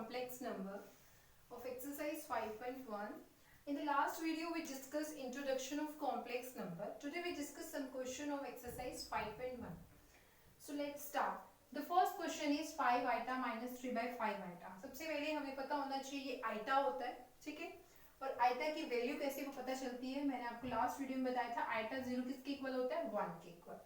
complex number of exercise 5.1. In the last video we discussed introduction of complex number. Today we discuss some question of exercise 5.1. So let's start. The first question is 5 iota minus 3 by 5 iota. सबसे पहले हमें पता होना चाहिए ये iota होता है, ठीक है, और आइटा की वैल्यू कैसे वो पता चलती है. मैंने आपको लास्ट वीडियो में बताया था आइटा 0 किसके इक्वल होता है, 1 के इक्वल.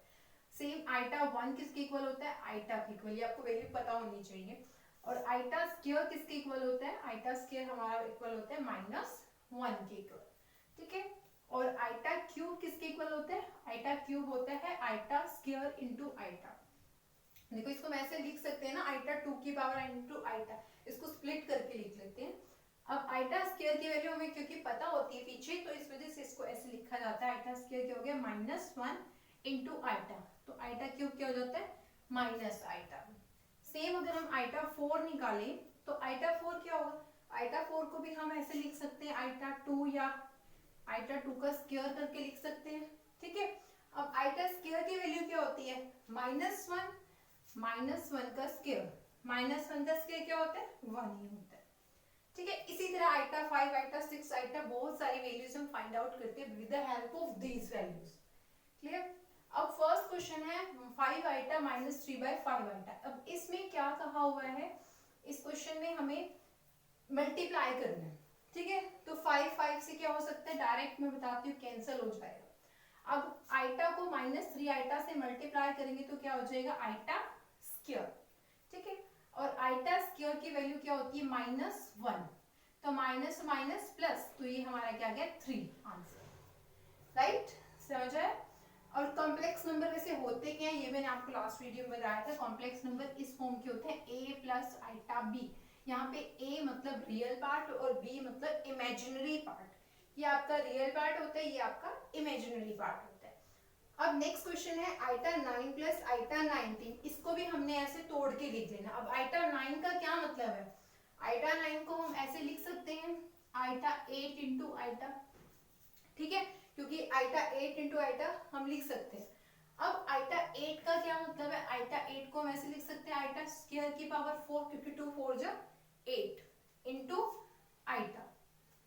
सेम आइटा 1 किसके इक्वल होता है, आइटा के इक्वल. ये आपको वैल्यू पता होनी चाहिए. और आइटा स्क्वायर किसके इक्वल होता है, आइटा स्क्वायर हमारा इक्वल होता है -1 के इक्वल, ठीक है. और आइटा क्यूब किसके इक्वल होता है, आइटा क्यूब होता है आइटा स्क्वायर इनटू आइटा. देखो इसको मैं ऐसे लिख सकते हैं ना, आइटा 2 की पावर इनटू आइटा. इसको स्प्लिट करके लिख लेते हैं. अब आइटा स्क्वायर की वैल्यू हमें क्योंकि पता होती है पीछे, तो इस वजह से इसको ऐसे लिखा जाता है. आइटा स्क्वायर क्या हो गया, -1 इनटू आइटा. तो आइटा क्यूब क्या हो जाता है, माइनस आइटा. सेम अगर हम आइटा 4 निकालें तो आइटा 4 क्या होगा, आइटा 4 को भी हम ऐसे लिख सकते हैं आइटा 2 या आइटा 2 का स्क्वायर करके लिख सकते हैं, ठीक है. अब आइटा स्क्वायर की वैल्यू क्या होती है, -1 का स्क्वायर. -1 का स्क्वायर क्या होता है, 1 ही होता है, ठीक है. इसी तरह आइटा 5, आइटा 6, आइटा बहुत सारी वैल्यूज हम फाइंड आउट करते हैं with the help of these values. Clear. अब फर्स्ट क्वेश्चन है 5 आइटा माइनस 3 बाई 5 आइटा. अब इसमें क्या कहा हुआ है, इस क्वेश्चन में हमें मल्टीप्लाई करना है, ठीक है. तो 5 से क्या हो सकता है, डायरेक्ट मैं बताती हूँ कैंसिल हो जाएगा. अब आइटा को -3 आइटा से मल्टीप्लाई करेंगे तो क्या हो जाएगा, आइटा स्क्वायर, ठीक है. और आइटा स्क्वायर की वैल्यू क्या होती है, -1. तो माइनस माइनस प्लस, तो ये हमारा क्या गया 3 आंसर. राइट, समझ आया. और कॉम्प्लेक्स नंबर वैसे होते क्या है, ये मैंने आपको लास्ट वीडियो में बताया था. कॉम्प्लेक्स नंबर इस फॉर्म के होते हैं a प्लस आइटा b. यहाँ पे a मतलब रियल पार्ट और b मतलब इमेजिनरी पार्ट. ये आपका रियल पार्ट होता है, ये आपका इमेजिनरी पार्ट होता है. अब नेक्स्ट क्वेश्चन है आइटा 9 प्लस आइटा 19. इसको भी हमने ऐसे तोड़ के लिख लेना. अब आइटा 9 का क्या मतलब है, आइटा 9 को हम ऐसे लिख सकते हैं आइटा 8 इंटू आइटा, ठीक है, क्योंकि आइटा 8 इंटू आइटा हम लिख सकते हैं. अब आइटा 8 का क्या मतलब है, आइटा 8 को हम ऐसे लिख सकते हैं आइटा स्क्वायर की पावर 4, क्योंकि 2 4 जा 8 इंटू आइटा.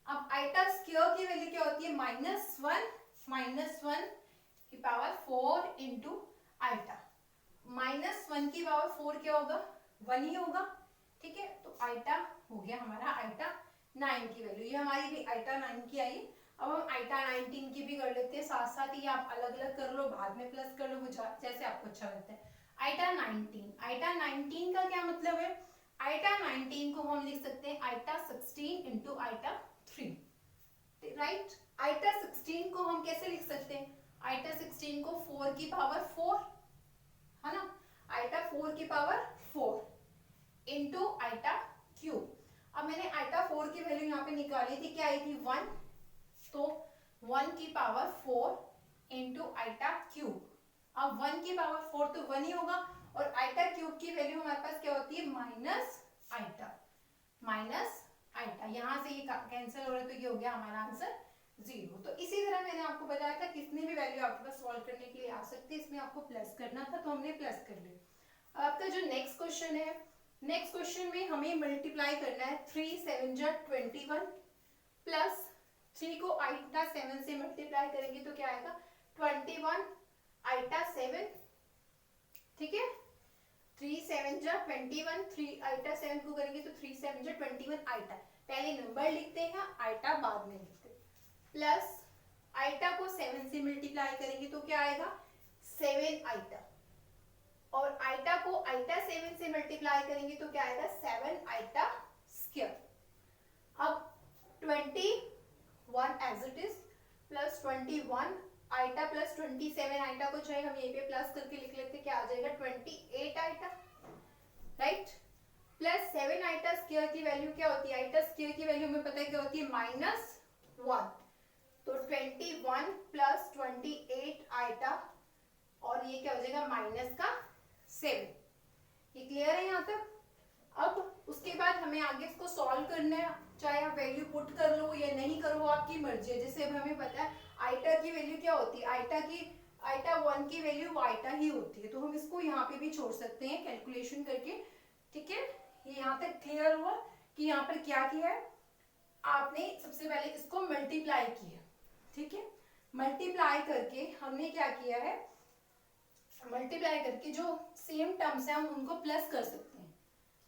अब आइटा स्क्वायर की वैल्यू क्या होती है, -1 की पावर 4 इंटू आइटा. -1 की पावर 4 क्या होगा, 1 ही होगा, ठीक है. तो आइटा हो गया हमारा आइटा 9 की वैल्यू. ये हमारी भी आइटा 9 की आई. अब हम आइटा 19 की भी कर लेते हैं साथ साथ ही. आप अलग अलग कर लो, बाद में प्लस कर लो, जैसे आपको अच्छा लगता है. आइटा 19 का क्या मतलब है, आइटा 19 को हम लिख सकते हैं iota 16 into iota 3. Right. Iota 16 को हम कैसे लिख सकते हैं, आइटा 16 को 4 की पावर 4 है ना, आइटा 4 की पावर 4 इंटू आइटा क्यूब. अब मैंने आइटा 4 की वैल्यू यहाँ पे निकाली थी, क्या आई थी 1. तो 1 की पावर 4 इंटू आइटा क्यूब. अब 1 की पावर 4 तो 1 ही होगा, और आइटा क्यूब की वैल्यू हमारे पास क्या होती है, माइनस आइटा. यहाँ से ये कैंसिल हो रहा है, तो ये हो गया हमारा आंसर 0. तो इसी तरह मैंने आपको बताया था कितनी भी वैल्यू आपके पास सॉल्व करने के लिए आ सकती है, इसमें आपको प्लस करना था तो हमने प्लस कर लिया. आपका जो नेक्स्ट क्वेश्चन है, नेक्स्ट क्वेश्चन में हमें मल्टीप्लाई करना है 3 7 जा 21 प्लस 3 को आइटा 7 से मल्टीप्लाई करेंगे तो क्या आएगा, 21 आइटा 7, ठीक है. 3 7 जा 21, 3 आइटा 7 को करेंगे तो 3 7 जा 21 आइटा. पहले नंबर लिखते हैं, आइटा बाद में लिखते हैं. प्लस आइटा को 7 से मल्टीप्लाई करेंगे तो क्या आएगा, 7 आइटा. और आइटा को आइटा 7 से मल्टीप्लाई करेंगे तो क्या आएगा, 7 आइटा स्क्वायर. अब 21 as it is plus 21 iota plus 27 iota को चाहे हम यहीं पे प्लस करके लिख लेते, क्या आ जाएगा 28 iota. Right. Plus 7 iota square की वैल्यू क्या होती है, आइटा स्क्वायर की वैल्यू हमें पता है क्या होती है, -1. तो 21 प्लस 28 आइटा, और ये क्या हो जाएगा -7. ये क्लियर है यहाँ तक. अब उसके बाद हमें आगे इसको सॉल्व करना है, चाहे आप वैल्यू पुट कर लो या नहीं करो, आपकी मर्जी है. जैसे अब हमें पता है आइटा की वैल्यू क्या होती है, आइटा 1 की वैल्यू आइटा ही होती है, तो हम इसको यहाँ पे भी छोड़ सकते हैं कैलकुलेशन करके, ठीक है. ये यहाँ तक क्लियर हुआ. कि यहाँ पर क्या किया है, आपने सबसे पहले इसको मल्टीप्लाई किया, ठीक है। मल्टीप्लाई करके हमने क्या किया है, मल्टीप्लाई करके जो सेम टर्म्स है हम उनको प्लस कर सकते हैं,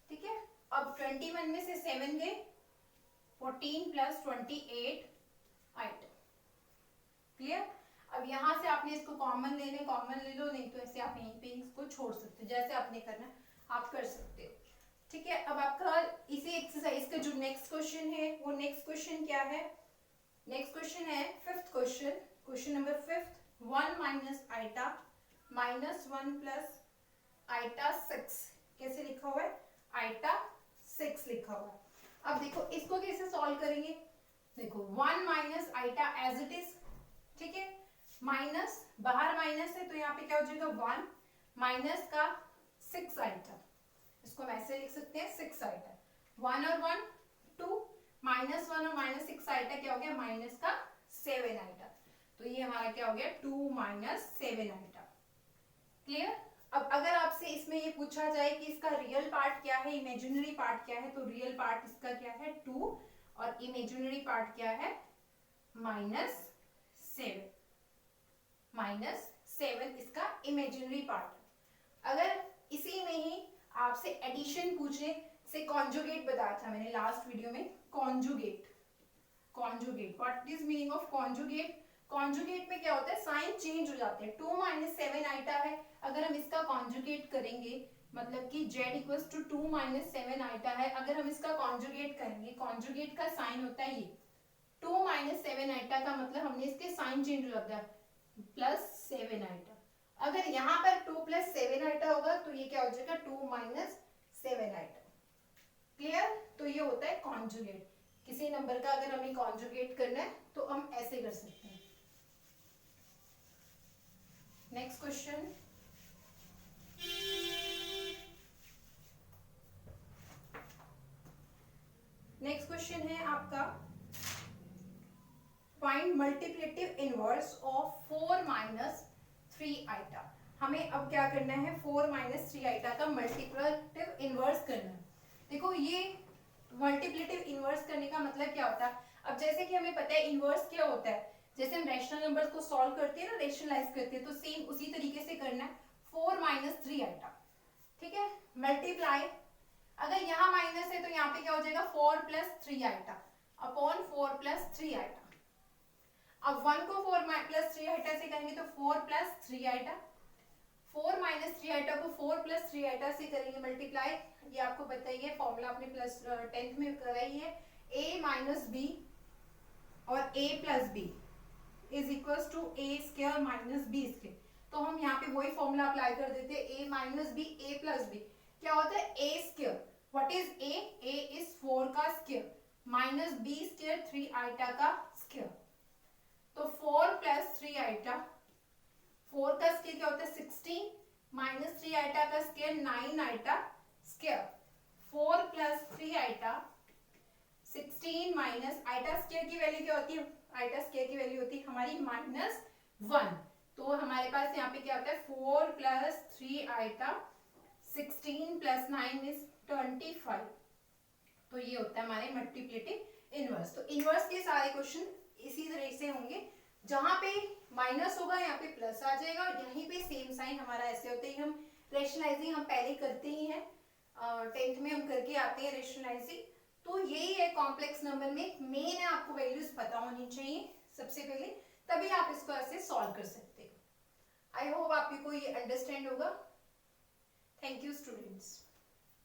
ठीक है। अब 21 में से 7 गए, 14 प्लस 28 आइटम, क्लियर। अब यहाँ से आपने इसको कॉमन लेने, कॉमन ले लो, नहीं तो ऐसे आप यहीं पे इसको छोड़ सकते हो, जैसे आपने करना आप कर सकते हो, ठीक है। अब आपका इसी एक्सरसाइज का जो नेक्स्ट क्वेश्चन है, वो नेक्स्ट क्वेश्चन क्या है, नेक्स्ट क्वेश्चन है fifth question, question number fifth, 1 minus iota minus 1 plus iota 6, कैसे लिखा हुआ है, आइटा 6 लिखा हुआ है। अब देखो इसको कैसे सॉल्व करेंगे, देखो 1 minus iota as it is, ठीक है, माइनस, बाहर माइनस है तो यहाँ पे क्या हो जाएगा 1 माइनस का 6 आइटा, इसको हम ऐसे लिख सकते हैं 6 आइटा, 1 और 1 2, माइनस 1 और माइनस 6 आइटा क्या हो गया, माइनस का 7 आइटा, तो ये हमारा क्या हो गया 2 माइनस 7 आइटा, क्लियर। अब अगर आपसे इसमें ये पूछा जाए कि इसका रियल पार्ट क्या है, इमेजिनरी पार्ट क्या है, तो रियल पार्ट इसका क्या है 2 और इमेजिनरी पार्ट क्या है माइनस 7, माइनस 7 इसका इमेजिनरी पार्ट। अगर इसी में ही आपसे एडिशन पूछे, से कॉन्जुगेट बताया था मैंने लास्ट वीडियो में, conjugate, conjugate, what is meaning of conjugate, conjugate में क्या होता है साइन चेंज हो जाते हैं, 2 माइनस 7 आइटा है, अगर हम इसका कॉन्जुगेट करेंगे मतलब कि z equals to 2 minus 7 iota है, अगर हम इसका कॉन्जुगेट करेंगे, कॉन्जुगेट का साइन होता है ये 2 माइनस 7 आइटा का मतलब हमने इसके साइन चेंज हो जाता है प्लस 7 आइटा, अगर यहाँ पर 2 प्लस 7 आइटा होगा तो ये क्या हो जाएगा 2 माइनस 7 आइटा, क्लियर। तो ये होता है कॉन्जुगेट, किसी नंबर का अगर हमें कॉन्जुगेट करना है तो हम ऐसे कर सकते हैं। नेक्स्ट क्वेश्चन, नेक्स्ट क्वेश्चन है आपका find multiplicative inverse of 4 minus 3 iota, हमें अब क्या करना है 4 माइनस 3 आइटा का मल्टीप्लिकेटिव इनवर्स करना है। देखो ये मल्टीप्लिकेटिव इनवर्स करने का मतलब क्या होता है, अब जैसे कि हमें पता है इनवर्स क्या होता है, जैसे हम रैशनल नंबर्स को सॉल्व करते हैं ना, रेशनलाइज करते हैं, तो सेम उसी तरीके से करना है 4 माइनस 3 आइटा, ठीक है, मल्टीप्लाई, अगर यहाँ माइनस है तो यहाँ पे क्या हो जाएगा 4 plus 3 iota upon 4 plus 3 iota, अब 1 को 4 प्लस 3 आइटा से करेंगे तो 4 प्लस 3 आइटा, 4 माइनस 3 आइटा को 4 प्लस 3 आइटा से करेंगे मल्टीप्लाई, ये आपको पता ही है, फॉर्मूला आपने प्लस 10th में कराई है, a माइनस बी और a plus b is equals to a square minus b square, तो हम यहाँ पे वही फॉर्मूला अप्लाई कर देते हैं, a minus b a plus b क्या होता है a square, what is a is 4 का square minus b square 3 iota का स्क्वायर, तो 4 प्लस 3 आइटा, 4 का स्क्वायर क्या होता है 16 माइनस 3 आइटा का square 9 iota square, 4 plus 3 iota 16 minus iota square की वैल्यू क्या होती है, आइटा स्क्वायर की वैल्यू होती है हमारी माइनस 1, तो हमारे पास यहाँ पे क्या होता है 4 प्लस 3 आइटा 16 प्लस 9 इज 25, तो ये होता है हमारे मल्टीप्लिकेटिव इनवर्स। तो इनवर्स के सारे क्वेश्चन इसी तरह से होंगे, जहां पे माइनस होगा यहाँ पे प्लस आ जाएगा और यहीं पे सेम साइन हमारा ऐसे होते हैं, हम रेशनलाइजिंग हम पहले करते ही हैं, 10th में हम करके आते हैं रेशनलाइजिंग, तो यही है कॉम्प्लेक्स नंबर में मेन है, आपको वैल्यूज पता होनी चाहिए सबसे पहले, तभी आप इसको ऐसे सॉल्व कर सकते हैं। आई होप आपको ये अंडरस्टैंड होगा। Thank you students.